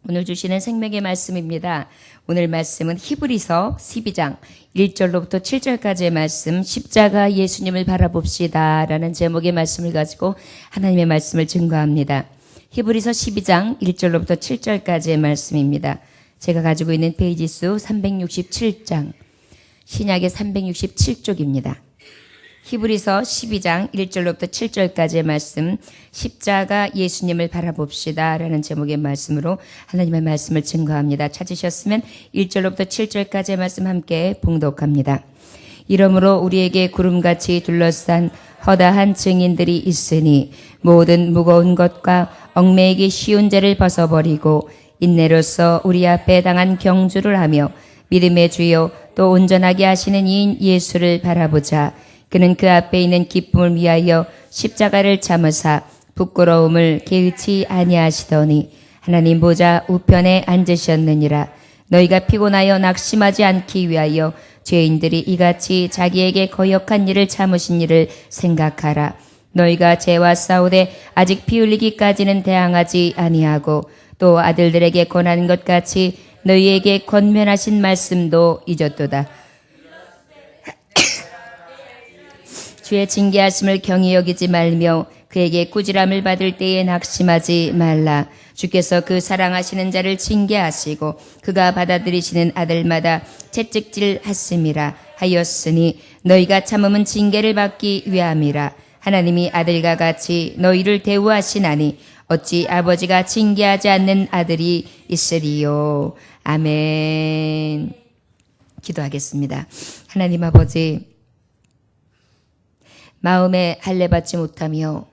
오늘 주시는 생명의 말씀입니다. 오늘 말씀은 히브리서 12장 1절로부터 7절까지의 말씀, 십자가 예수님을 바라봅시다 라는 제목의 말씀을 가지고 하나님의 말씀을 증거합니다. 히브리서 12장 1절로부터 7절까지의 말씀입니다. 제가 가지고 있는 페이지 수 367장, 신약의 367쪽입니다. 히브리서 12장 1절로부터 7절까지의 말씀, 십자가 예수님을 바라봅시다 라는 제목의 말씀으로 하나님의 말씀을 증거합니다. 찾으셨으면 1절로부터 7절까지의 말씀 함께 봉독합니다. 이러므로 우리에게 구름같이 둘러싼 허다한 증인들이 있으니 모든 무거운 것과 얽매이기 쉬운 죄를 벗어버리고 인내로서 우리 앞에 당한 경주를 하며 믿음의 주요 또 온전하게 하시는 이인 예수를 바라보자. 그는 그 앞에 있는 기쁨을 위하여 십자가를 참으사 부끄러움을 개의치 아니하시더니 하나님 보좌 우편에 앉으셨느니라. 너희가 피곤하여 낙심하지 않기 위하여 죄인들이 이같이 자기에게 거역한 일을 참으신 일을 생각하라. 너희가 죄와 싸우되 아직 피 흘리기까지는 대항하지 아니하고 또 아들들에게 권하는 것 같이 너희에게 권면하신 말씀도 잊었도다. 주의 징계하심을 경히 여기지 말며 그에게 꾸지람을 받을 때에 낙심하지 말라. 주께서 그 사랑하시는 자를 징계하시고 그가 받아들이시는 아들마다 채찍질 하심이라 하였으니 너희가 참음은 징계를 받기 위함이라. 하나님이 아들과 같이 너희를 대우하시나니 어찌 아버지가 징계하지 않는 아들이 있으리요. 아멘. 기도하겠습니다. 하나님 아버지, 마음에 할례받지 못하며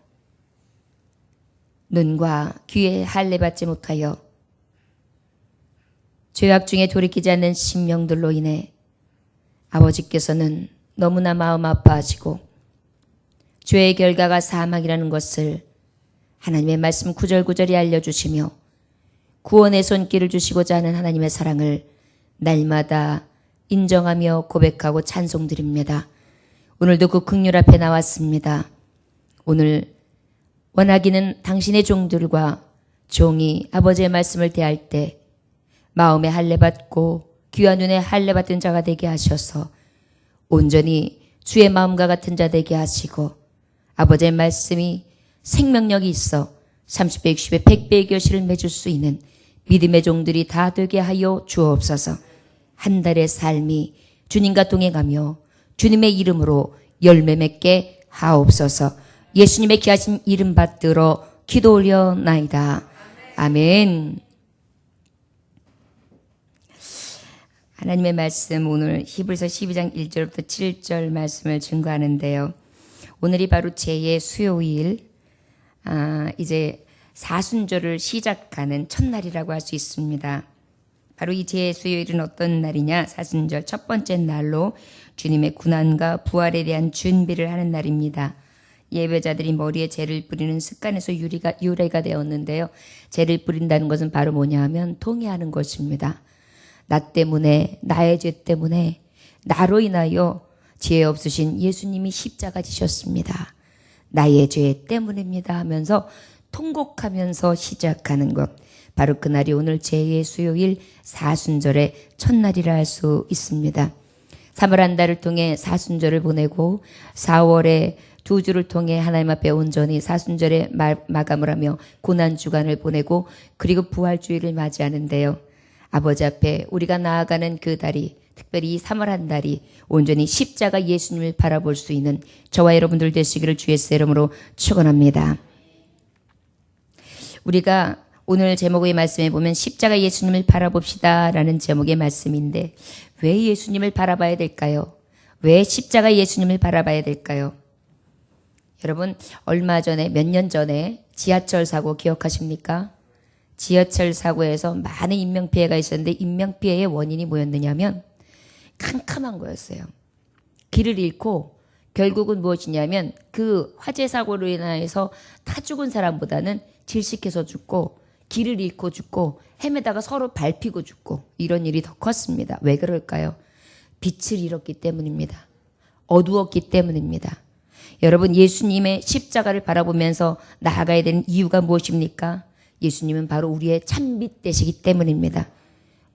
눈과 귀에 할례받지 못하여 죄악 중에 돌이키지 않는 심령들로 인해 아버지께서는 너무나 마음 아파하시고 죄의 결과가 사망이라는 것을 하나님의 말씀 구절구절이 알려주시며 구원의 손길을 주시고자 하는 하나님의 사랑을 날마다 인정하며 고백하고 찬송드립니다. 오늘도 그 긍휼 앞에 나왔습니다. 오늘 원하기는 당신의 종들과 종이 아버지의 말씀을 대할 때 마음에 할례받고 귀와 눈에 할례받은 자가 되게 하셔서 온전히 주의 마음과 같은 자 되게 하시고 아버지의 말씀이 생명력이 있어 30배, 60배, 100배의 결실을 맺을 수 있는 믿음의 종들이 다 되게 하여 주옵소서. 한 달의 삶이 주님과 동행하며 주님의 이름으로 열매 맺게 하옵소서. 예수님의 귀하신 이름 받들어 기도 올려나이다. 아멘. 하나님의 말씀, 오늘 히브리서 12장 1절부터 7절 말씀을 증거하는데요. 오늘이 바로 제2의 수요일, 이제 사순절을 시작하는 첫날이라고 할 수 있습니다. 바로 이 제2의 수요일은 어떤 날이냐? 사순절 첫 번째 날로 주님의 고난과 부활에 대한 준비를 하는 날입니다. 예배자들이 머리에 재를 뿌리는 습관에서 유래가 되었는데요. 재를 뿌린다는 것은 바로 뭐냐 하면 통회하는 것입니다. 나 때문에, 나의 죄 때문에, 나로 인하여 죄 없으신 예수님이 십자가 지셨습니다. 나의 죄 때문입니다 하면서 통곡하면서 시작하는 것. 바로 그날이 오늘 제2의 수요일 사순절의 첫날이라 할 수 있습니다. 3월 한 달을 통해 사순절을 보내고 4월에 2주를 통해 하나님 앞에 온전히 사순절에 마감을 하며 고난주간을 보내고 그리고 부활주일을 맞이하는데요. 아버지 앞에 우리가 나아가는 그 달이, 특별히 이 3월 한 달이 온전히 십자가 예수님을 바라볼 수 있는 저와 여러분들 되시기를 주의 이름으로 축원합니다. 우리가 오늘 제목의 말씀에 보면 십자가 예수님을 바라봅시다 라는 제목의 말씀인데 왜 예수님을 바라봐야 될까요? 왜 십자가 예수님을 바라봐야 될까요? 여러분, 얼마 전에, 몇 년 전에 지하철 사고 기억하십니까? 지하철 사고에서 많은 인명피해가 있었는데 인명피해의 원인이 뭐였느냐면 캄캄한 거였어요. 길을 잃고 결국은 무엇이냐면 그 화재 사고로 인해서 다 죽은 사람보다는 질식해서 죽고 길을 잃고 죽고 헤매다가 서로 밟히고 죽고 이런 일이 더 컸습니다. 왜 그럴까요? 빛을 잃었기 때문입니다. 어두웠기 때문입니다. 여러분, 예수님의 십자가를 바라보면서 나아가야 되는 이유가 무엇입니까? 예수님은 바로 우리의 참빛 되시기 때문입니다.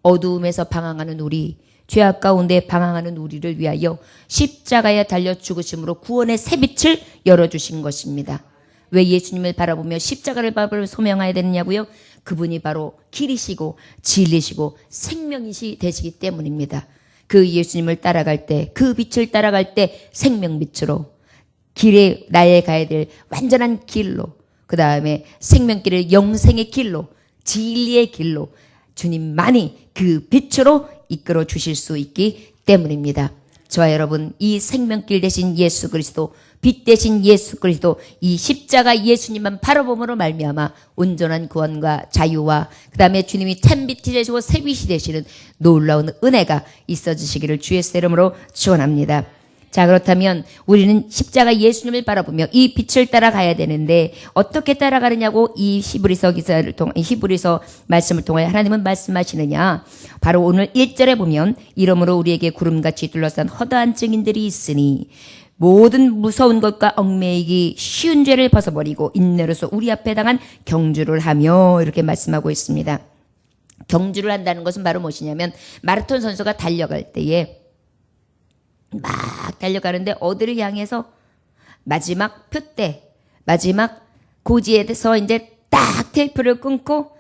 어두움에서 방황하는 우리, 죄악 가운데 방황하는 우리를 위하여 십자가에 달려 죽으심으로 구원의 새빛을 열어주신 것입니다. 왜 예수님을 바라보며 십자가를 바라보며 소명해야 되느냐고요? 그분이 바로 길이시고 진리시고 생명이시 되시기 때문입니다. 그 예수님을 따라갈 때, 그 빛을 따라갈 때 생명빛으로 길에 나의 가야 될 완전한 길로, 그 다음에 생명길을 영생의 길로, 진리의 길로 주님만이 그 빛으로 이끌어 주실 수 있기 때문입니다. 저와 여러분, 이 생명길 대신 예수 그리스도, 빛 대신 예수 그리스도, 이 십자가 예수님만 바라봄으로 말미암아 온전한 구원과 자유와 그 다음에 주님이 참빛이 되시고 새빛이 되시는 놀라운 은혜가 있어지시기를 주의 이름으로 축원합니다. 자, 그렇다면 우리는 십자가 예수님을 바라보며 이 빛을 따라가야 되는데 어떻게 따라가느냐고 이 히브리서 기사를 통해, 히브리서 말씀을 통해 하나님은 말씀하시느냐. 바로 오늘 1절에 보면 이러므로 우리에게 구름같이 둘러싼 허다한 증인들이 있으니 모든 무서운 것과 얽매이기 쉬운 죄를 벗어버리고 인내로서 우리 앞에 당한 경주를 하며 이렇게 말씀하고 있습니다. 경주를 한다는 것은 바로 무엇이냐면 마라톤 선수가 달려갈 때에 막 달려가는데 어디를 향해서 마지막 표대, 마지막 고지에서 이제 딱 테이프를 끊고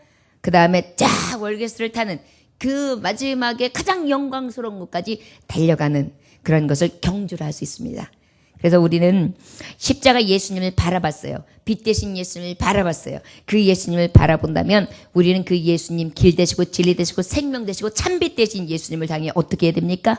그 다음에 쫙 월계수를 타는 그 마지막에 가장 영광스러운 곳까지 달려가는 그런 것을 경주를 할 수 있습니다. 그래서 우리는 십자가 예수님을 바라봤어요. 빛 대신 예수님을 바라봤어요. 그 예수님을 바라본다면 우리는 그 예수님 길 되시고 진리 되시고 생명 되시고 참빛 되신 예수님을 향해 어떻게 해야 됩니까?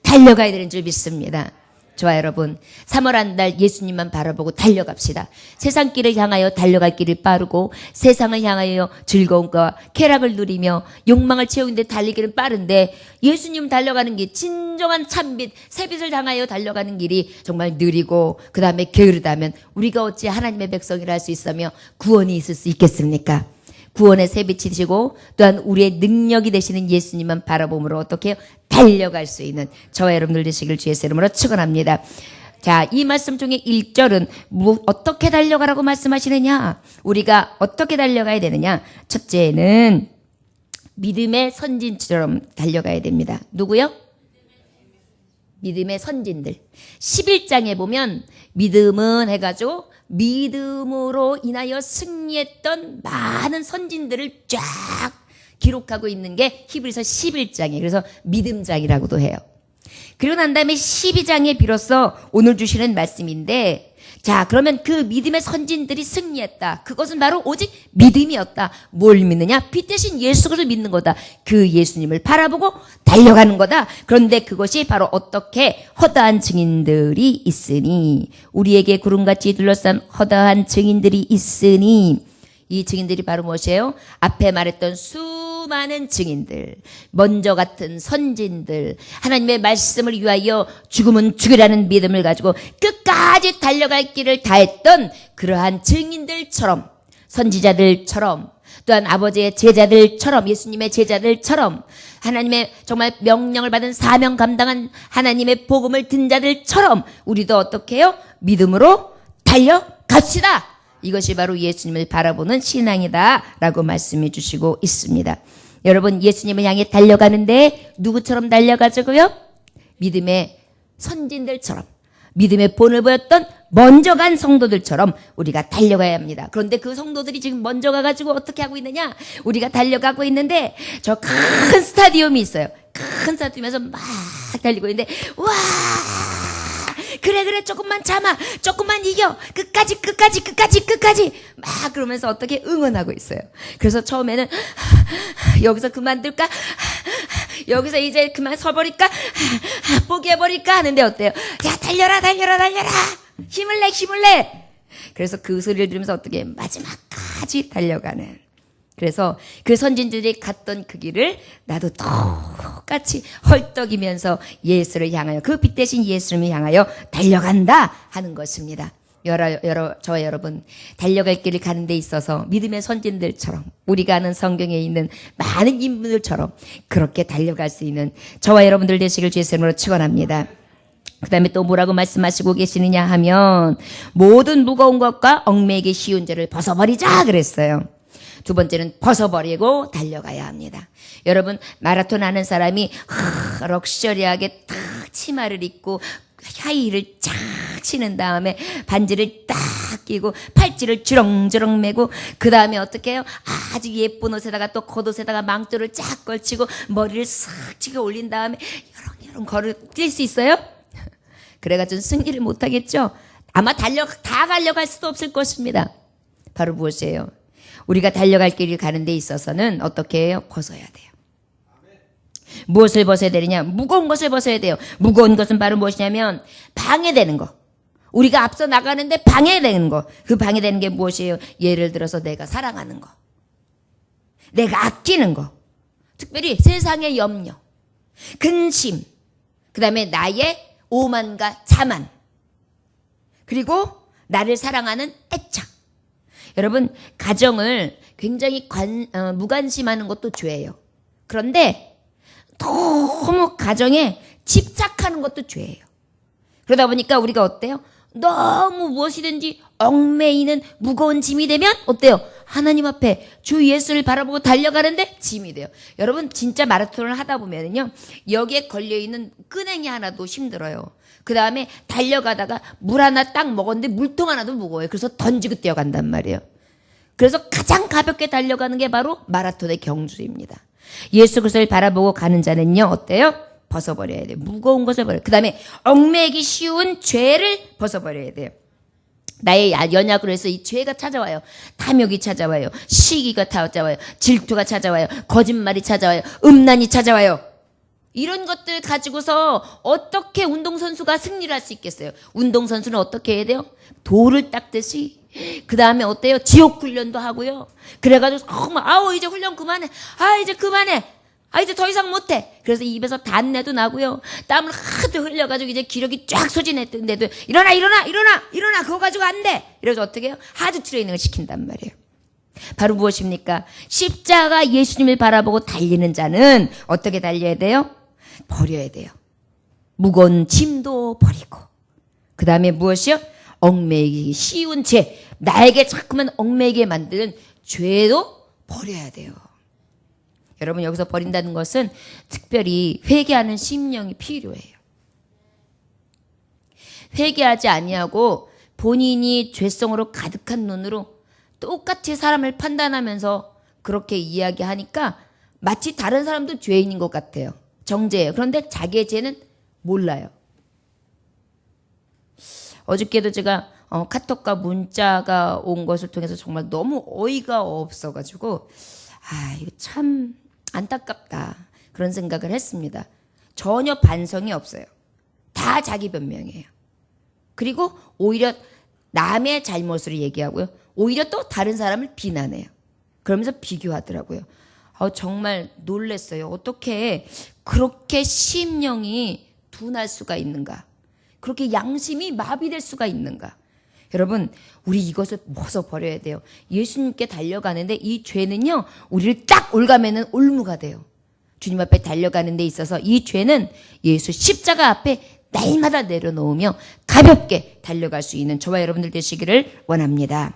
달려가야 되는 줄 믿습니다. 저와 여러분, 3월 한 달 예수님만 바라보고 달려갑시다. 세상 길을 향하여 달려갈 길이 빠르고 세상을 향하여 즐거움과 쾌락을 누리며 욕망을 채우는데 달리기는 빠른데 예수님 달려가는 길, 진정한 참빛, 새빛을 향하여 달려가는 길이 정말 느리고 그 다음에 게으르다면 우리가 어찌 하나님의 백성이라 할 수 있으며 구원이 있을 수 있겠습니까? 구원의 새빛이시고 또한 우리의 능력이 되시는 예수님만 바라봄으로 어떻게 달려갈 수 있는 저와 여러분들 되시길 주의 이름으로 축원합니다. 자, 이 말씀 중에 1절은 어떻게 달려가라고 말씀하시느냐? 우리가 어떻게 달려가야 되느냐? 첫째는 믿음의 선진처럼 달려가야 됩니다. 누구요? 믿음의 선진들. 11장에 보면 믿음은 해가지고 믿음으로 인하여 승리했던 많은 선진들을 쫙 기록하고 있는 게 히브리서 11장이에요. 그래서 믿음장이라고도 해요. 그리고 난 다음에 12장에 비로소 오늘 주시는 말씀인데, 자, 그러면 그 믿음의 선진들이 승리했다. 그것은 바로 오직 믿음이었다. 뭘 믿느냐? 빛 대신 예수를 믿는 거다. 그 예수님을 바라보고 달려가는 거다. 그런데 그것이 바로 어떻게 허다한 증인들이 있으니, 우리에게 구름같이 둘러싼 허다한 증인들이 있으니, 이 증인들이 바로 무엇이에요? 앞에 말했던 수많은 증인들, 먼저 같은 선진들, 하나님의 말씀을 위하여 죽으면 죽으라는 믿음을 가지고 끝까지 달려갈 길을 다했던 그러한 증인들처럼, 선지자들처럼, 또한 아버지의 제자들처럼, 예수님의 제자들처럼, 하나님의 정말 명령을 받은 사명 감당한 하나님의 복음을 든 자들처럼 우리도 어떻게 해요? 믿음으로 달려갑시다. 이것이 바로 예수님을 바라보는 신앙이다 라고 말씀해 주시고 있습니다. 여러분, 예수님을 향해 달려가는데 누구처럼 달려가자고요? 믿음의 선진들처럼, 믿음의 본을 보였던 먼저 간 성도들처럼 우리가 달려가야 합니다. 그런데 그 성도들이 지금 먼저 가가지고 어떻게 하고 있느냐? 우리가 달려가고 있는데 저 큰 스타디움이 있어요. 큰 스타디움에서 막 달리고 있는데, 와! 그래 조금만 참아, 조금만 이겨, 끝까지 막 그러면서 어떻게 응원하고 있어요. 그래서 처음에는 여기서 그만둘까, 여기서 이제 그만 서버릴까, 포기해버릴까 하는데 어때요? 야, 달려라 힘을 내. 그래서 그 소리를 들으면서 어떻게 마지막까지 달려가는, 그래서 그 선진들이 갔던 그 길을 나도 똑같이 헐떡이면서 예수를 향하여, 그 빛 대신 예수를 향하여 달려간다 하는 것입니다. 저와 여러분, 달려갈 길을 가는 데 있어서 믿음의 선진들처럼, 우리가 아는 성경에 있는 많은 인물들처럼 그렇게 달려갈 수 있는 저와 여러분들 되시길 주의 이름으로 축원합니다. 그 다음에 또 뭐라고 말씀하시고 계시느냐 하면 모든 무거운 것과 얽매이기 쉬운 죄를 벗어버리자 그랬어요. 두 번째는 벗어버리고 달려가야 합니다. 여러분, 마라톤 하는 사람이 럭셔리하게 딱 치마를 입고 하이힐을 쫙 치는 다음에 반지를 딱 끼고 팔찌를 주렁주렁 매고 그 다음에 어떻게 해요? 아주 예쁜 옷에다가 또 겉옷에다가 망토를 쫙 걸치고 머리를 싹 치고 올린 다음에 여렁여렁 뛸 수 있어요? 그래가지고 승리를 못하겠죠? 아마 다 달려갈 수도 없을 것입니다. 바로 무엇이에요? 우리가 달려갈 길을 가는 데 있어서는 어떻게 해요? 벗어야 돼요. 무엇을 벗어야 되느냐? 무거운 것을 벗어야 돼요. 무거운 것은 바로 무엇이냐면 방해되는 거. 우리가 앞서 나가는데 방해되는 거. 그 방해되는 게 무엇이에요? 예를 들어서 내가 사랑하는 거. 내가 아끼는 거. 특별히 세상의 염려, 근심, 그 다음에 나의 오만과 자만, 그리고 나를 사랑하는 애착. 여러분, 가정을 굉장히 무관심하는 것도 죄예요. 그런데 너무 가정에 집착하는 것도 죄예요. 그러다 보니까 우리가 어때요? 너무 무엇이든지 얽매이는 무거운 짐이 되면 어때요? 하나님 앞에 주 예수를 바라보고 달려가는데 짐이 돼요. 여러분, 진짜 마라톤을 하다 보면요, 여기에 걸려있는 끈행이 하나도 힘들어요. 그 다음에 달려가다가 물 하나 딱 먹었는데 물통 하나도 무거워요. 그래서 던지고 뛰어간단 말이에요. 그래서 가장 가볍게 달려가는 게 바로 마라톤의 경주입니다. 예수 그리스도를 바라보고 가는 자는요, 어때요? 벗어버려야 돼요. 무거운 것을 버려요. 그 다음에 얽매이기 쉬운 죄를 벗어버려야 돼요. 나의 연약으로 해서 이 죄가 찾아와요. 탐욕이 찾아와요. 시기가 찾아와요. 질투가 찾아와요. 거짓말이 찾아와요. 음란이 찾아와요. 이런 것들 가지고서 어떻게 운동선수가 승리를 할 수 있겠어요? 운동선수는 어떻게 해야 돼요? 돌을 닦듯이. 그 다음에 어때요? 지옥 훈련도 하고요. 그래가지고 아우 이제 훈련 그만해. 이제 그만해. 이제 더 이상 못해. 그래서 입에서 단내도 나고요. 땀을 하도 흘려가지고 이제 기력이 쫙 소진했는데도 일어나 그거 가지고 안 돼. 이래서 어떻게 해요? 하드 트레이닝을 시킨단 말이에요. 바로 무엇입니까? 십자가 예수님을 바라보고 달리는 자는 어떻게 달려야 돼요? 버려야 돼요. 무거운 짐도 버리고, 그 다음에 무엇이요? 얽매이기 쉬운 죄, 나에게 자꾸만 얽매이게 만드는 죄도 버려야 돼요. 여러분, 여기서 버린다는 것은 특별히 회개하는 심령이 필요해요. 회개하지 아니하고 본인이 죄성으로 가득한 눈으로 똑같이 사람을 판단하면서 그렇게 이야기하니까 마치 다른 사람도 죄인인 것 같아요. 정죄예요. 그런데 자기의 죄는 몰라요. 어저께도 제가 카톡과 문자가 온 것을 통해서 정말 너무 어이가 없어가지고 이거 참 안타깝다, 그런 생각을 했습니다. 전혀 반성이 없어요. 다 자기 변명이에요. 그리고 오히려 남의 잘못을 얘기하고요. 오히려 또 다른 사람을 비난해요. 그러면서 비교하더라고요. 정말 놀랐어요. 어떻게 그렇게 심령이 둔할 수가 있는가? 그렇게 양심이 마비될 수가 있는가? 여러분, 우리 이것을 벗어버려야 돼요. 예수님께 달려가는데 이 죄는요, 우리를 딱 올가매는 올무가 돼요. 주님 앞에 달려가는 데 있어서 이 죄는 예수 십자가 앞에 날마다 내려놓으며 가볍게 달려갈 수 있는 저와 여러분들 되시기를 원합니다.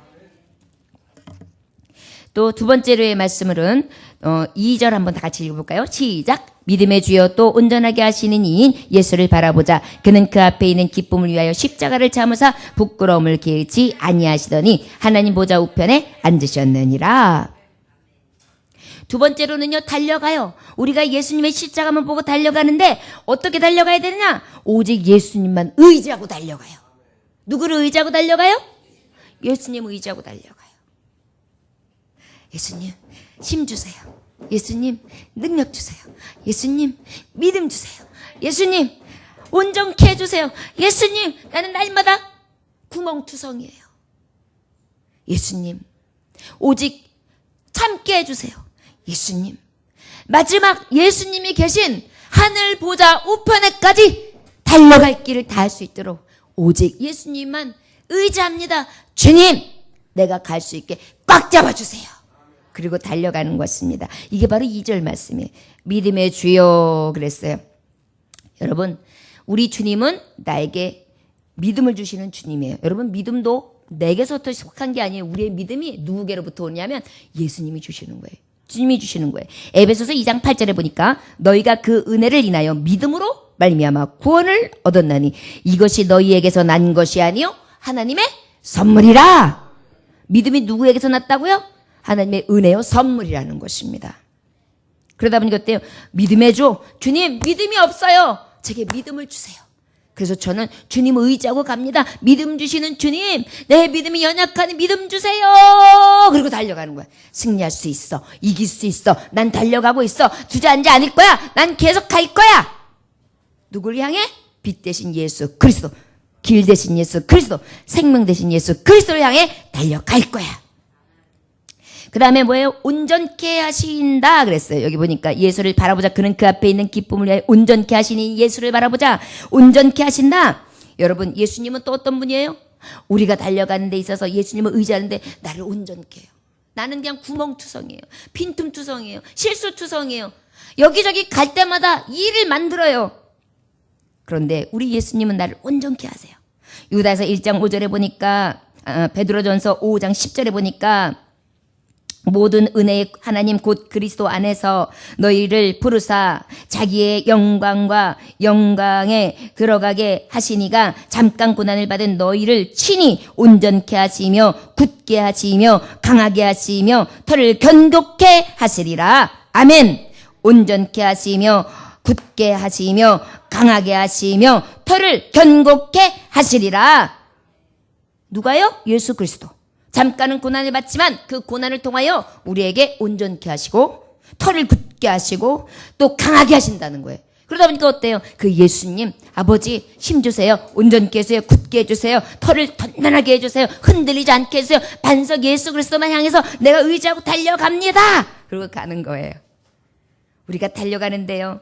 또 두 번째로의 말씀은 2절 한번 다 같이 읽어볼까요? 시작! 믿음의 주여 또 온전하게 하시는 이인 예수를 바라보자. 그는 그 앞에 있는 기쁨을 위하여 십자가를 참으사 부끄러움을 게을지 아니하시더니 하나님 보좌 우편에 앉으셨느니라. 두 번째로는요, 달려가요. 우리가 예수님의 십자가만 보고 달려가는데 어떻게 달려가야 되느냐? 오직 예수님만 의지하고 달려가요. 누구를 의지하고 달려가요? 예수님 의지하고 달려가요. 예수님 힘 주세요. 예수님 능력 주세요. 예수님 믿음 주세요. 예수님 온전케 해주세요. 예수님 나는 날마다 구멍투성이에요. 예수님 오직 참게 해주세요. 예수님 마지막 예수님이 계신 하늘 보좌 우편에까지 달려갈 길을 다 할 수 있도록 오직 예수님만 의지합니다. 주님 내가 갈 수 있게 꽉 잡아주세요. 그리고 달려가는 것입니다. 이게 바로 2절 말씀이에요. 믿음의 주여 그랬어요. 여러분, 우리 주님은 나에게 믿음을 주시는 주님이에요. 여러분, 믿음도 내게서부터 속한 게 아니에요. 우리의 믿음이 누구게로부터 오냐면 예수님이 주시는 거예요. 주님이 주시는 거예요. 에베소서 2장 8절에 보니까 너희가 그 은혜를 인하여 믿음으로 말미암아 구원을 얻었나니 이것이 너희에게서 난 것이 아니요 하나님의 선물이라. 믿음이 누구에게서 났다고요? 하나님의 은혜요 선물이라는 것입니다. 그러다 보니까 어때요? 믿음의 주 주님 믿음이 없어요. 제게 믿음을 주세요. 그래서 저는 주님 의지하고 갑니다. 믿음 주시는 주님, 내 믿음이 연약하니 믿음 주세요. 그리고 달려가는 거야. 승리할 수 있어. 이길 수 있어. 난 달려가고 있어. 주저앉지 않을 거야. 난 계속 갈 거야. 누굴 향해? 빛 대신 예수 그리스도, 길 대신 예수 그리스도, 생명 대신 예수 그리스도를 향해 달려갈 거야. 그 다음에 뭐예요? 온전케 하신다 그랬어요. 여기 보니까 예수를 바라보자. 그는 그 앞에 있는 기쁨을 위하여 온전케 하시니 예수를 바라보자. 온전케 하신다. 여러분 예수님은 또 어떤 분이에요? 우리가 달려가는 데 있어서 예수님을 의지하는데 나를 온전케 해요. 나는 그냥 구멍투성이에요. 빈틈투성이에요. 실수투성이에요. 여기저기 갈 때마다 일을 만들어요. 그런데 우리 예수님은 나를 온전케 하세요. 유다서 1장 5절에 보니까 베드로전서 5장 10절에 보니까 모든 은혜의 하나님 곧 그리스도 안에서 너희를 부르사 자기의 영광과 영광에 들어가게 하시니가 잠깐 고난을 받은 너희를 친히 온전케 하시며 굳게 하시며 강하게 하시며 털을 견고케 하시리라. 아멘. 온전케 하시며 굳게 하시며 강하게 하시며 털을 견고케 하시리라. 누가요? 예수 그리스도. 잠깐은 고난을 받지만 그 고난을 통하여 우리에게 온전케 하시고 털을 굳게 하시고 또 강하게 하신다는 거예요. 그러다 보니까 어때요? 그 예수님 아버지 힘 주세요. 온전케 해주세요. 굳게 해주세요. 털을 든든하게 해주세요. 흔들리지 않게 해주세요. 반석 예수 그리스도만 향해서 내가 의지하고 달려갑니다. 그리고 가는 거예요. 우리가 달려가는데요.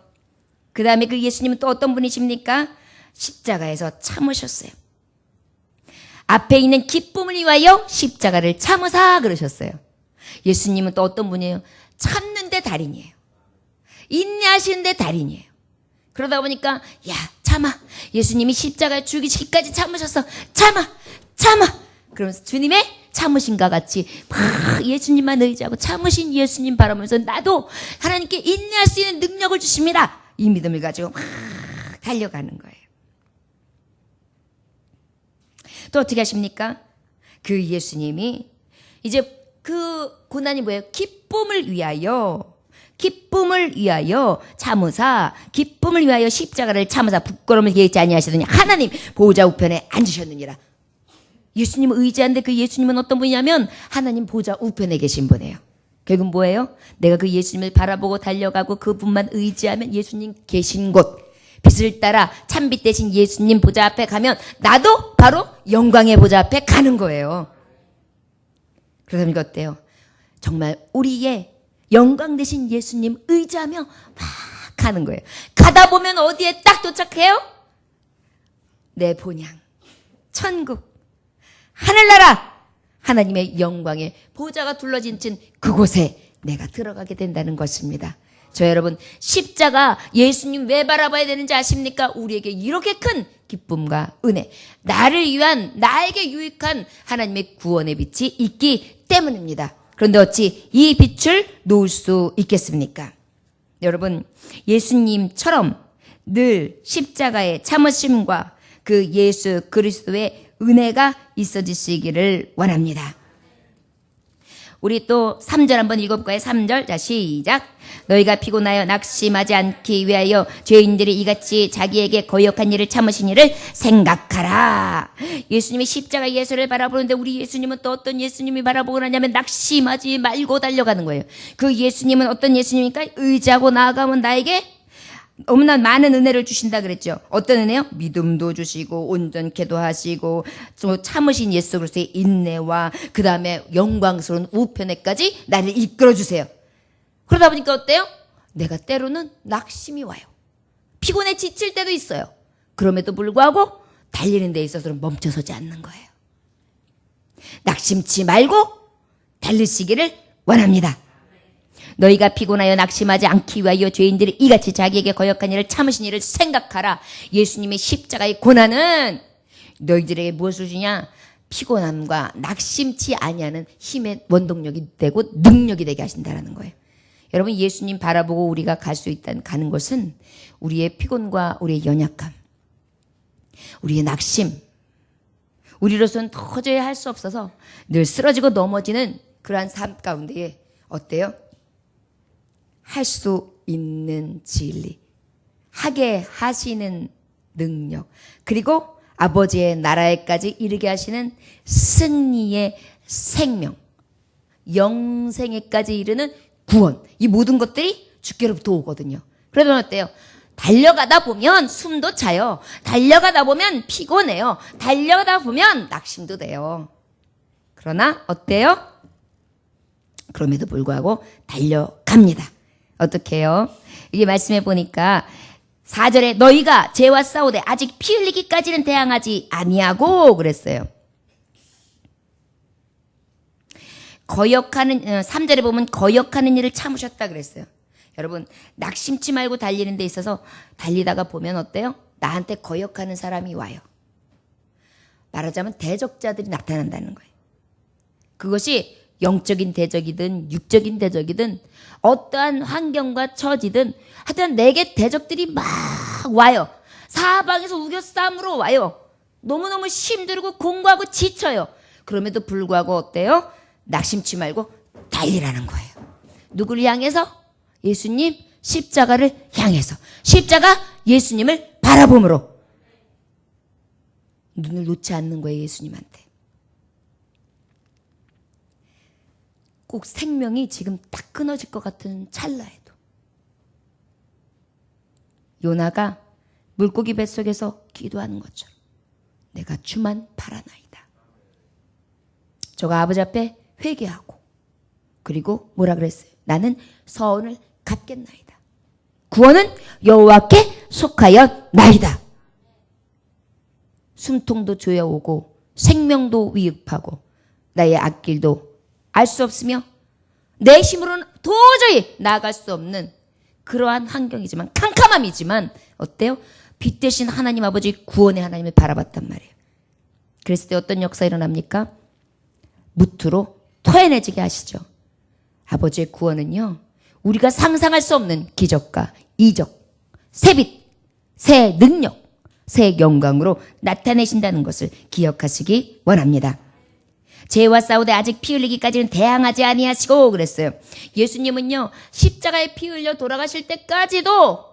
그 다음에 그 예수님은 또 어떤 분이십니까? 십자가에서 참으셨어요. 앞에 있는 기쁨을 위하여 십자가를 참으사 그러셨어요. 예수님은 또 어떤 분이에요? 참는데 달인이에요. 인내하시는데 달인이에요. 그러다 보니까 야 참아. 예수님이 십자가에 죽이시기까지 참으셨어. 참아. 그러면서 주님의 참으신과 같이 막 예수님만 의지하고 참으신 예수님 바라보면서 나도 하나님께 인내할 수 있는 능력을 주십니다. 이 믿음을 가지고 막 달려가는 거예요. 또 어떻게 하십니까? 그 예수님이 이제 그 고난이 뭐예요? 기쁨을 위하여 참으사 기쁨을 위하여 십자가를 참으사 부끄러움을 예지 아니하시더니 하나님 보좌 우편에 앉으셨느니라. 예수님을 의지하는데 그 예수님은 어떤 분이냐면 하나님 보좌 우편에 계신 분이에요. 결국 뭐예요? 내가 그 예수님을 바라보고 달려가고 그분만 의지하면 예수님 계신 곳 빛을 따라 참빛 대신 예수님 보좌 앞에 가면 나도 바로 영광의 보좌 앞에 가는 거예요. 그러다 보니까 어때요? 정말 우리의 영광 대신 예수님 의지하며 막 가는 거예요. 가다 보면 어디에 딱 도착해요? 내 본향, 천국, 하늘나라, 하나님의 영광의 보좌가 둘러진 그곳에 내가 들어가게 된다는 것입니다. 저 여러분 십자가 예수님 왜 바라봐야 되는지 아십니까? 우리에게 이렇게 큰 기쁨과 은혜, 나를 위한 나에게 유익한 하나님의 구원의 빛이 있기 때문입니다. 그런데 어찌 이 빛을 놓을 수 있겠습니까? 여러분 예수님처럼 늘 십자가의 참으심과 그 예수 그리스도의 은혜가 있어지시기를 원합니다. 우리 또 3절 한번 읽어볼까요? 3절. 자, 시작. 너희가 피곤하여 낙심하지 않기 위하여 죄인들이 이같이 자기에게 거역한 일을 참으신 일을 생각하라. 예수님이 십자가 예수를 바라보는데 우리 예수님은 또 어떤 예수님이 바라보고 하냐면 낙심하지 말고 달려가는 거예요. 그 예수님은 어떤 예수님입니까? 의지하고 나아가면 나에게 너무나 많은 은혜를 주신다 그랬죠. 어떤 은혜요? 믿음도 주시고 온전케도 하시고 또 참으신 예수 그리스도의 인내와 그 다음에 영광스러운 우편에까지 나를 이끌어주세요. 그러다 보니까 어때요? 내가 때로는 낙심이 와요. 피곤해 지칠 때도 있어요. 그럼에도 불구하고 달리는 데 있어서는 멈춰서지 않는 거예요. 낙심치 말고 달리시기를 원합니다. 너희가 피곤하여 낙심하지 않기 위하여 죄인들이 이같이 자기에게 거역한 일을 참으신 일을 생각하라. 예수님의 십자가의 고난은 너희들에게 무엇을 주냐? 피곤함과 낙심치 아니하는 힘의 원동력이 되고 능력이 되게 하신다라는 거예요. 여러분, 예수님 바라보고 우리가 갈 수 있다는 가는 것은 우리의 피곤과 우리의 연약함, 우리의 낙심, 우리로서는 도저히 할 수 없어서 늘 쓰러지고 넘어지는 그러한 삶 가운데에 어때요? 할 수 있는 진리, 하게 하시는 능력, 그리고 아버지의 나라에까지 이르게 하시는 승리의 생명, 영생에까지 이르는 구원, 이 모든 것들이 주께로부터 오거든요. 그러면 어때요? 달려가다 보면 숨도 차요. 달려가다 보면 피곤해요. 달려가다 보면 낙심도 돼요. 그러나 어때요? 그럼에도 불구하고 달려갑니다. 어떻게 해요? 이게 말씀해 보니까 4절에 너희가 죄와 싸우되 아직 피 흘리기까지는 대항하지 아니하고 그랬어요. 3절에 보면 거역하는 일을 참으셨다 그랬어요. 여러분, 낙심치 말고 달리는 데 있어서 달리다가 보면 어때요? 나한테 거역하는 사람이 와요. 말하자면 대적자들이 나타난다는 거예요. 그것이 영적인 대적이든 육적인 대적이든 어떠한 환경과 처지든 하여튼 내게 대적들이 막 와요. 사방에서 우겨싸움으로 와요. 너무너무 힘들고 공고하고 지쳐요. 그럼에도 불구하고 어때요? 낙심치 말고 달리라는 거예요. 누구를 향해서? 예수님 십자가를 향해서. 십자가 예수님을 바라봄으로. 눈을 놓지 않는 거예요, 예수님한테. 꼭 생명이 지금 딱 끊어질 것 같은 찰나에도 요나가 물고기 뱃속에서 기도하는 것처럼 내가 주만 바라나이다. 저가 아버지 앞에 회개하고 그리고 뭐라 그랬어요? 나는 서원을 갚겠나이다. 구원은 여호와께 속하였나이다. 숨통도 조여오고 생명도 위협하고 나의 앞길도 알 수 없으며 내 힘으로는 도저히 나아갈 수 없는 그러한 환경이지만 캄캄함이지만 어때요? 빛 대신 하나님 아버지 구원의 하나님을 바라봤단 말이에요. 그랬을 때 어떤 역사 일어납니까? 무트로 토해내지게 하시죠. 아버지의 구원은요, 우리가 상상할 수 없는 기적과 이적, 새 빛, 새 능력, 새 영광으로 나타내신다는 것을 기억하시기 원합니다. 죄와 싸우되 아직 피 흘리기까지는 대항하지 아니하시고 그랬어요. 예수님은요, 십자가에 피 흘려 돌아가실 때까지도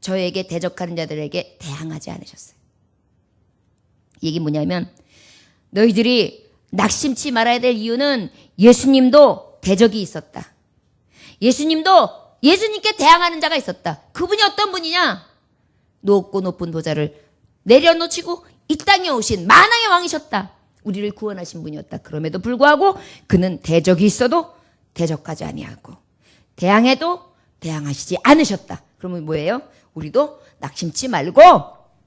저에게 대적하는 자들에게 대항하지 않으셨어요. 이게 뭐냐면 너희들이 낙심치 말아야 될 이유는 예수님도 대적이 있었다. 예수님께 대항하는 자가 있었다. 그분이 어떤 분이냐? 높고 높은 보좌를 내려놓치고 이 땅에 오신 만왕의 왕이셨다. 우리를 구원하신 분이었다. 그럼에도 불구하고 그는 대적이 있어도 대적하지 아니하고 대항해도 대항하시지 않으셨다. 그러면 뭐예요? 우리도 낙심치 말고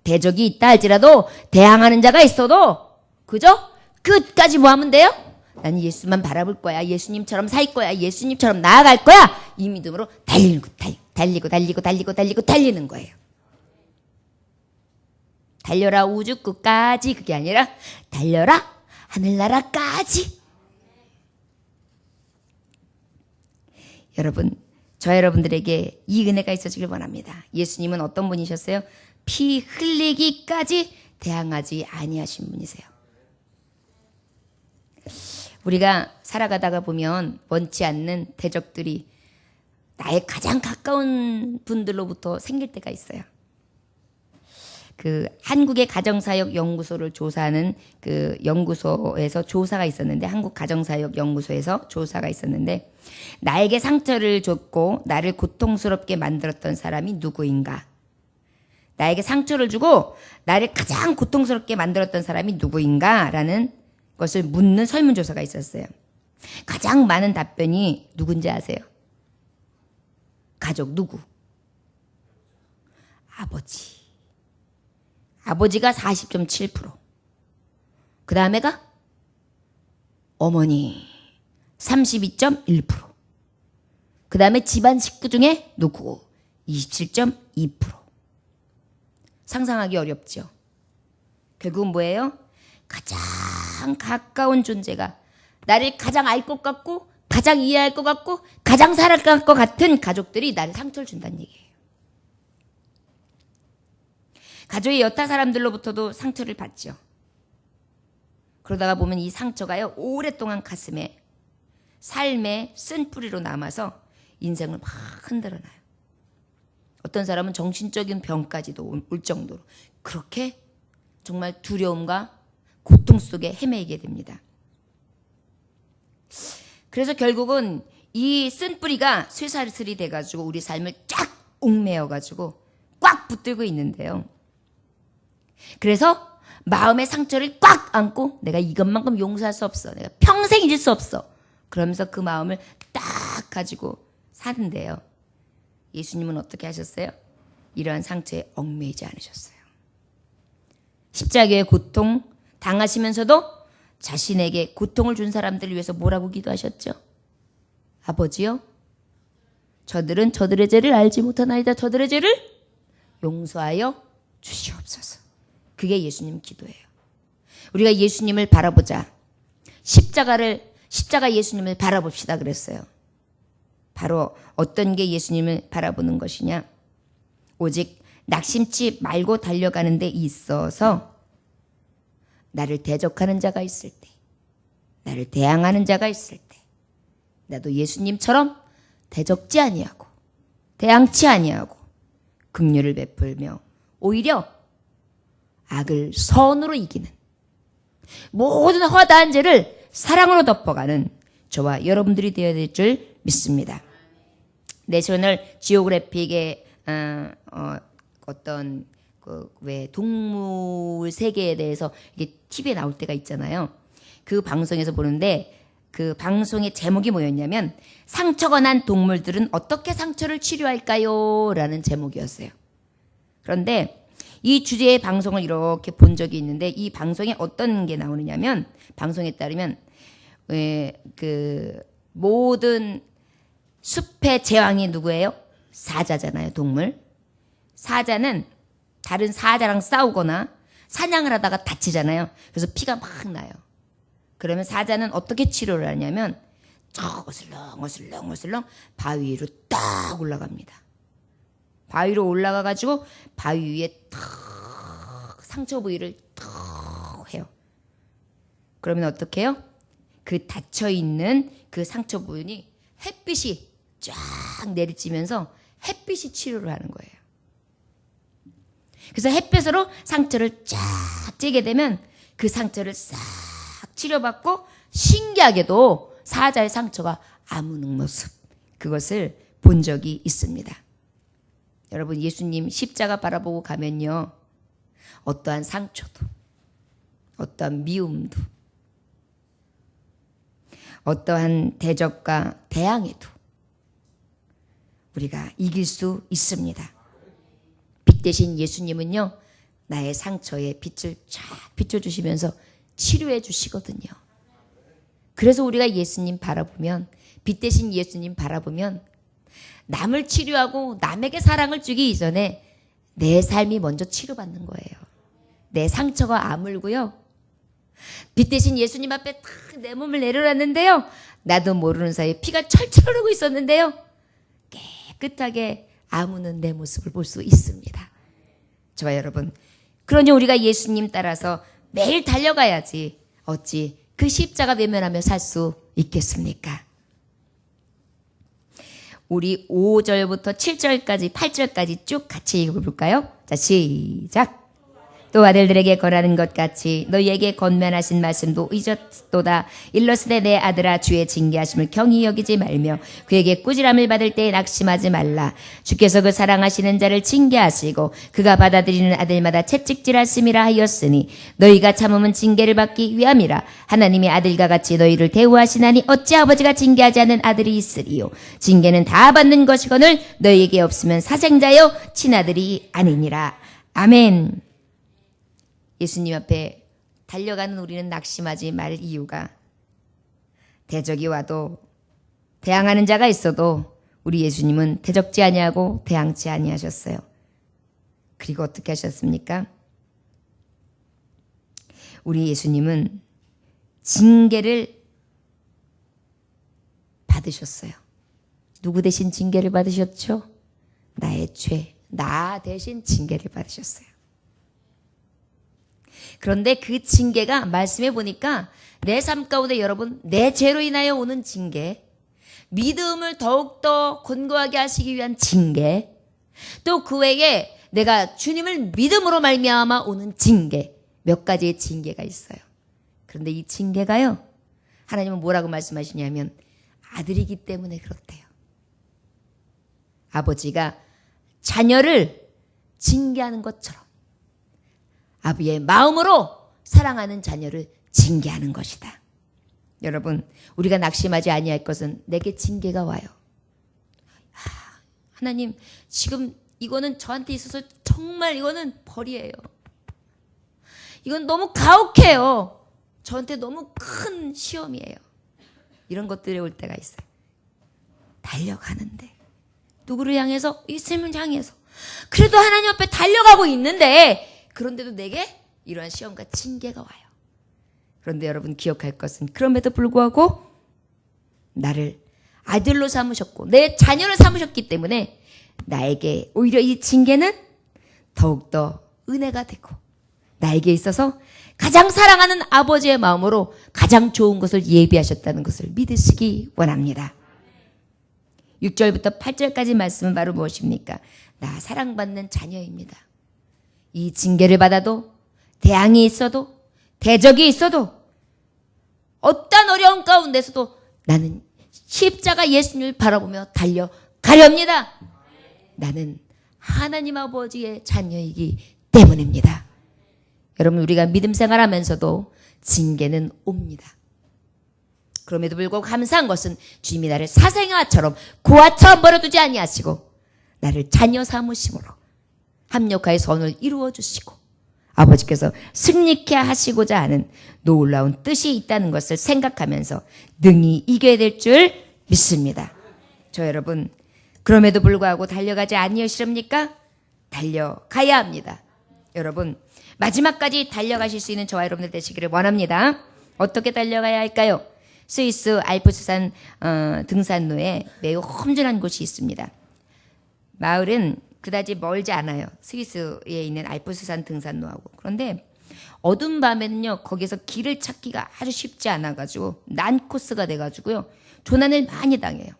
대적이 있다 할지라도 대항하는 자가 있어도 그죠? 끝까지 뭐 하면 돼요? 난 예수만 바라볼 거야. 예수님처럼 살 거야. 예수님처럼 나아갈 거야. 이 믿음으로 달리는 거예요. 달려라 우주 끝까지 그게 아니라 달려라 하늘나라까지. 여러분, 저 여러분들에게 이 은혜가 있어지길 원합니다. 예수님은 어떤 분이셨어요? 피 흘리기까지 대항하지 아니하신 분이세요. 우리가 살아가다가 보면 원치 않는 대적들이 나의 가장 가까운 분들로부터 생길 때가 있어요. 그 한국의 가정사역 연구소를 조사하는 그 연구소에서 조사가 있었는데, 한국 가정사역 연구소에서 조사가 있었는데, 나에게 상처를 줬고 나를 고통스럽게 만들었던 사람이 누구인가? 나에게 상처를 주고 나를 가장 고통스럽게 만들었던 사람이 누구인가? 라는 것을 묻는 설문조사가 있었어요. 가장 많은 답변이 누군지 아세요? 가족 누구? 아버지. 아버지가 40.7%. 그 다음에가 어머니 32.1%. 그 다음에 집안 식구 중에 누구? 27.2%. 상상하기 어렵죠. 결국은 뭐예요? 가장 가장 가까운 존재가 나를 가장 알 것 같고 가장 이해할 것 같고 가장 사랑할 것 같은 가족들이 나를 상처를 준다는 얘기예요. 가족의 여타 사람들로부터도 상처를 받죠. 그러다가 보면 이 상처가요, 오랫동안 가슴에 삶의 쓴뿌리로 남아서 인생을 막 흔들어놔요. 어떤 사람은 정신적인 병까지도 올 정도로 그렇게 정말 두려움과 고통 속에 헤매게 됩니다. 그래서 결국은 이 쓴뿌리가 쇠사슬이 돼가지고 우리 삶을 쫙 옥매어가지고 꽉 붙들고 있는데요. 그래서 마음의 상처를 꽉 안고 내가 이것만큼 용서할 수 없어. 내가 평생 잊을 수 없어. 그러면서 그 마음을 딱 가지고 사는데요. 예수님은 어떻게 하셨어요? 이러한 상처에 얽매이지 않으셨어요. 십자가의 고통 당하시면서도 자신에게 고통을 준 사람들을 위해서 뭐라고 기도하셨죠? 아버지요, 저들은 저들의 죄를 알지 못하나이다. 저들의 죄를 용서하여 주시옵소서. 그게 예수님 기도예요. 우리가 예수님을 바라보자. 십자가 예수님을 바라봅시다 그랬어요. 바로 어떤 게 예수님을 바라보는 것이냐? 오직 낙심치 말고 달려가는 데 있어서 나를 대적하는 자가 있을 때, 나를 대항하는 자가 있을 때 나도 예수님처럼 대적지 아니하고 대항치 아니하고 긍휼을 베풀며 오히려 악을 선으로 이기는, 모든 허다한 죄를 사랑으로 덮어가는 저와 여러분들이 되어야 될 줄 믿습니다. 내셔널 지오그래픽의 어떤 왜 동물 세계에 대해서 이게 TV에 나올 때가 있잖아요. 그 방송에서 보는데 그 방송의 제목이 뭐였냐면 상처가 난 동물들은 어떻게 상처를 치료할까요? 라는 제목이었어요. 그런데 이 주제의 방송을 이렇게 본 적이 있는데 이 방송에 어떤 게 나오느냐면 방송에 따르면 그 모든 숲의 제왕이 누구예요? 사자잖아요. 동물. 사자는 다른 사자랑 싸우거나 사냥을 하다가 다치잖아요. 그래서 피가 막 나요. 그러면 사자는 어떻게 치료를 하냐면 저 어슬렁 바위 위로 딱 올라갑니다. 바위 위로 올라가가지고 바위 위에 탁 상처 부위를 탁 해요. 그러면 어떻게 해요? 그 닫혀있는 그 상처 부분이 햇빛이 쫙 내리쬐면서 햇빛이 치료를 하는 거예요. 그래서 햇빛으로 상처를 쫙 쬐게 되면 그 상처를 싹 치료받고 신기하게도 사자의 상처가 아무는 모습, 그것을 본 적이 있습니다. 여러분, 예수님 십자가 바라보고 가면요, 어떠한 상처도, 어떠한 미움도, 어떠한 대적과 대항에도 우리가 이길 수 있습니다. 빛 대신 예수님은요, 나의 상처에 빛을 쫙 비춰주시면서 치료해 주시거든요. 그래서 우리가 예수님 바라보면, 빛 대신 예수님 바라보면 남을 치료하고 남에게 사랑을 주기 이전에 내 삶이 먼저 치료받는 거예요. 내 상처가 아물고요. 빛 대신 예수님 앞에 탁 내 몸을 내려놨는데요. 나도 모르는 사이에 피가 철철 흐르고 있었는데요. 깨끗하게 아무는 내 모습을 볼 수 있습니다. 저와 여러분, 그러니 우리가 예수님 따라서 매일 달려가야지 어찌 그 십자가 외면하며 살 수 있겠습니까? 우리 5절부터 7절까지 8절까지 쭉 같이 읽어볼까요? 자, 시작. 또 아들들에게 권하는 것 같이 너희에게 권면하신 말씀도 잊었도다. 일러스되 내 아들아, 주의 징계하심을 경히 여기지 말며 그에게 꾸지람을 받을 때 낙심하지 말라. 주께서 그 사랑하시는 자를 징계하시고 그가 받아들이는 아들마다 채찍질하심이라 하였으니 너희가 참으면 징계를 받기 위함이라. 하나님이 아들과 같이 너희를 대우하시나니 어찌 아버지가 징계하지 않는 아들이 있으리요. 징계는 다 받는 것이거늘 너희에게 없으면 사생자여 친아들이 아니니라. 아멘. 예수님 앞에 달려가는 우리는 낙심하지 말 이유가, 대적이 와도 대항하는 자가 있어도 우리 예수님은 대적지 아니하고 대항치 아니하셨어요. 그리고 어떻게 하셨습니까? 우리 예수님은 징계를 받으셨어요. 누구 대신 징계를 받으셨죠? 나의 죄, 나 대신 징계를 받으셨어요. 그런데 그 징계가 말씀해 보니까 내 삶 가운데 여러분, 내 죄로 인하여 오는 징계, 믿음을 더욱더 견고하게 하시기 위한 징계, 또 그 외에 내가 주님을 믿음으로 말미암아 오는 징계, 몇 가지의 징계가 있어요. 그런데 이 징계가요, 하나님은 뭐라고 말씀하시냐면 아들이기 때문에 그렇대요. 아버지가 자녀를 징계하는 것처럼 아버지의 마음으로 사랑하는 자녀를 징계하는 것이다. 여러분, 우리가 낙심하지 아니할 것은 내게 징계가 와요. 하나님, 지금 이거는 저한테 있어서 정말 이거는 벌이에요. 이건 너무 가혹해요. 저한테 너무 큰 시험이에요. 이런 것들이 올 때가 있어요. 달려가는데 누구를 향해서? 예수님을 향해서. 그래도 하나님 앞에 달려가고 있는데 그런데도 내게 이러한 시험과 징계가 와요. 그런데 여러분 기억할 것은 그럼에도 불구하고 나를 아들로 삼으셨고 내 자녀를 삼으셨기 때문에 나에게 오히려 이 징계는 더욱더 은혜가 되고 나에게 있어서 가장 사랑하는 아버지의 마음으로 가장 좋은 것을 예비하셨다는 것을 믿으시기 원합니다. 6절부터 8절까지 말씀은 바로 무엇입니까? 나 사랑받는 자녀입니다. 이 징계를 받아도 대항이 있어도 대적이 있어도 어떤 어려운 가운데서도 나는 십자가 예수님을 바라보며 달려가렵니다. 나는 하나님 아버지의 자녀이기 때문입니다. 여러분, 우리가 믿음 생활하면서도 징계는 옵니다. 그럼에도 불구하고 감사한 것은 주님이 나를 사생아처럼 고아처럼 버려두지 아니하시고 나를 자녀 삼으심으로 합력하여 선을 이루어 주시고 아버지께서 승리케 하시고자 하는 놀라운 뜻이 있다는 것을 생각하면서 능히 이겨야 될 줄 믿습니다. 저 여러분, 그럼에도 불구하고 달려가지 아니하시렵니까? 달려가야 합니다. 여러분, 마지막까지 달려가실 수 있는 저와 여러분들 되시기를 원합니다. 어떻게 달려가야 할까요? 스위스 알프스산 등산로에 매우 험준한 곳이 있습니다. 마을은 그다지 멀지 않아요. 스위스에 있는 알프스산 등산로하고. 그런데 어두운 밤에는요, 거기서 길을 찾기가 아주 쉽지 않아가지고 난 코스가 돼가지고요, 조난을 많이 당해요.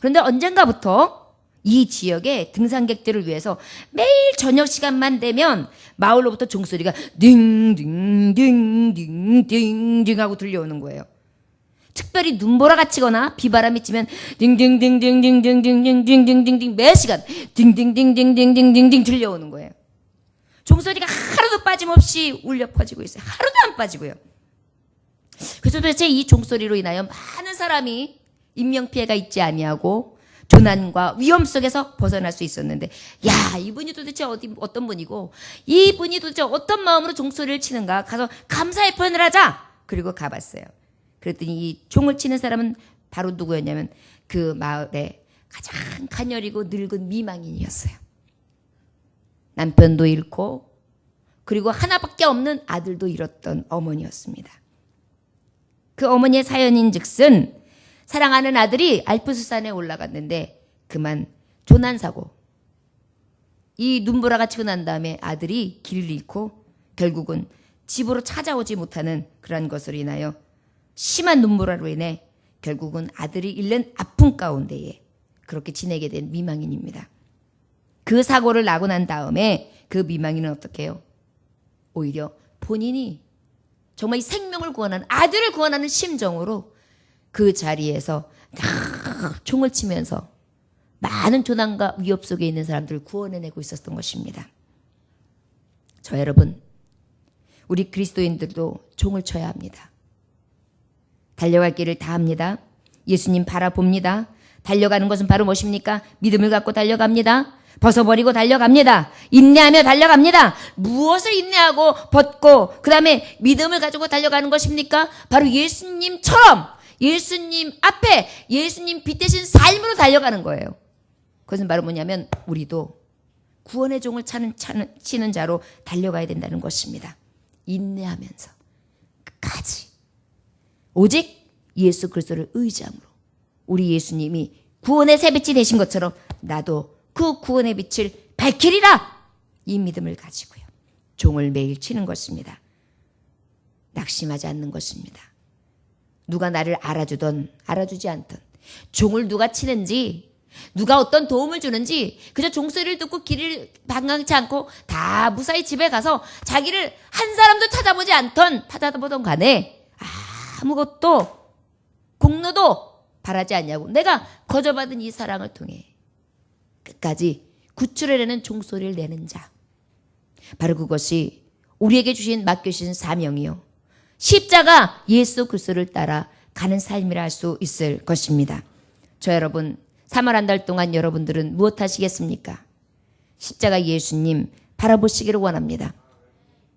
그런데 언젠가부터 이 지역의 등산객들을 위해서 매일 저녁 시간만 되면 마을로부터 종소리가 딩딩딩딩딩딩 하고 들려오는 거예요. 특별히 눈보라가 치거나 비바람이 치면 딩딩딩딩딩딩딩딩딩딩딩 매 시간 딩딩딩딩딩딩딩 들려오는 거예요. 종소리가 하루도 빠짐없이 울려 퍼지고 있어요. 하루도 안 빠지고요. 그래서 도대체 이 종소리로 인하여 많은 사람이 인명피해가 있지 아니하고 조난과 위험 속에서 벗어날 수 있었는데, 야, 이분이 도대체 어떤 분이고 이분이 도대체 어떤 마음으로 종소리를 치는가, 가서 감사의 표현을 하자. 그리고 가봤어요. 그랬더니 이 종을 치는 사람은 바로 누구였냐면 그 마을의 가장 가녀리고 늙은 미망인이었어요. 남편도 잃고 그리고 하나밖에 없는 아들도 잃었던 어머니였습니다. 그 어머니의 사연인즉슨 사랑하는 아들이 알프스산에 올라갔는데 그만 조난사고, 이 눈보라가 치고 난 다음에 아들이 길을 잃고 결국은 집으로 찾아오지 못하는 그러한 것으로 인하여 심한 눈보라로 인해 결국은 아들이 잃는 아픔 가운데에 그렇게 지내게 된 미망인입니다. 그 사고를 나고 난 다음에 그 미망인은 어떻게 해요? 오히려 본인이 정말 이 생명을 구원하는, 아들을 구원하는 심정으로 그 자리에서 총을 치면서 많은 조난과 위협 속에 있는 사람들을 구원해내고 있었던 것입니다. 저 여러분, 우리 그리스도인들도 총을 쳐야 합니다. 달려갈 길을 다 합니다. 예수님 바라봅니다. 달려가는 것은 바로 무엇입니까? 믿음을 갖고 달려갑니다. 벗어버리고 달려갑니다. 인내하며 달려갑니다. 무엇을 인내하고 벗고 그 다음에 믿음을 가지고 달려가는 것입니까? 바로 예수님처럼 예수님 앞에 예수님 빛 대신 삶으로 달려가는 거예요. 그것은 바로 뭐냐면 우리도 구원의 종을 치는 자로 달려가야 된다는 것입니다. 인내하면서 끝까지 오직 예수 그리스도를 의지함으로 우리 예수님이 구원의 새빛이 되신 것처럼 나도 그 구원의 빛을 밝히리라. 이 믿음을 가지고요. 종을 매일 치는 것입니다. 낙심하지 않는 것입니다. 누가 나를 알아주던 알아주지 않던 종을 누가 치는지 누가 어떤 도움을 주는지 그저 종소리를 듣고 길을 방황치 않고 다 무사히 집에 가서 자기를 한 사람도 찾아보던 간에 아무것도 공로도 바라지 않냐고 내가 거저받은 이 사랑을 통해 끝까지 구출해내는 종소리를 내는 자, 바로 그것이 우리에게 맡겨주신 사명이요 십자가 예수 그리스도를 따라 가는 삶이라 할 수 있을 것입니다. 저 여러분 3월 한 달 동안 여러분들은 무엇 하시겠습니까? 십자가 예수님 바라보시기를 원합니다.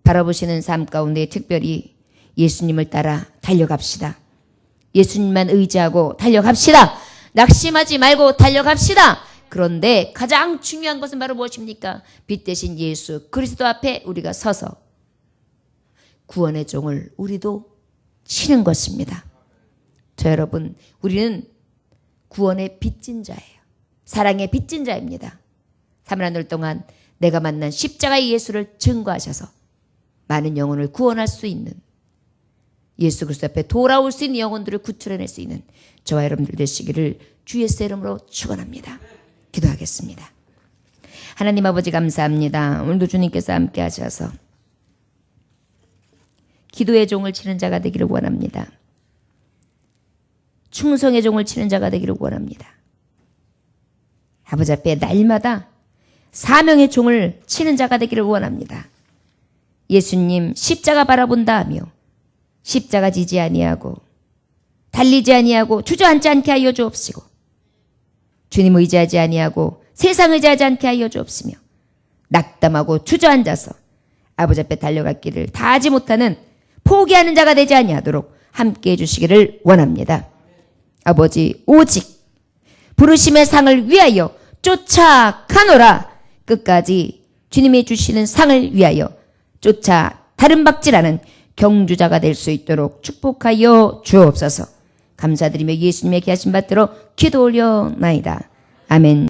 바라보시는 삶 가운데 특별히 예수님을 따라 달려갑시다. 예수님만 의지하고 달려갑시다. 낙심하지 말고 달려갑시다. 그런데 가장 중요한 것은 바로 무엇입니까? 빛 대신 예수 그리스도 앞에 우리가 서서 구원의 종을 우리도 치는 것입니다. 저 여러분, 우리는 구원의 빚진 자예요. 사랑의 빚진 자입니다. 3일 한 달 동안 내가 만난 십자가의 예수를 증거하셔서 많은 영혼을 구원할 수 있는 예수 그리스도 앞에 돌아올 수 있는 영혼들을 구출해낼 수 있는 저와 여러분들 되시기를 주 예수의 이름으로 축원합니다. 기도하겠습니다. 하나님 아버지 감사합니다. 오늘도 주님께서 함께 하셔서 기도의 종을 치는 자가 되기를 원합니다. 충성의 종을 치는 자가 되기를 원합니다. 아버지 앞에 날마다 사명의 종을 치는 자가 되기를 원합니다. 예수님 십자가 바라본다 하며 십자가 지지 아니하고 달리지 아니하고 주저앉지 않게 하여 주옵시고 주님 의지하지 아니하고 세상 의지하지 않게 하여 주옵시며 낙담하고 주저앉아서 아버지 앞에 달려갈 길을 다하지 못하는 포기하는 자가 되지 아니하도록 함께해 주시기를 원합니다. 아버지 오직 부르심의 상을 위하여 쫓아가노라. 끝까지 주님이 주시는 상을 위하여 쫓아 다른 박질하는 경주자가 될 수 있도록 축복하여 주옵소서. 감사드리며 예수님의 귀하신 받들어 기도 올려나이다. 아멘.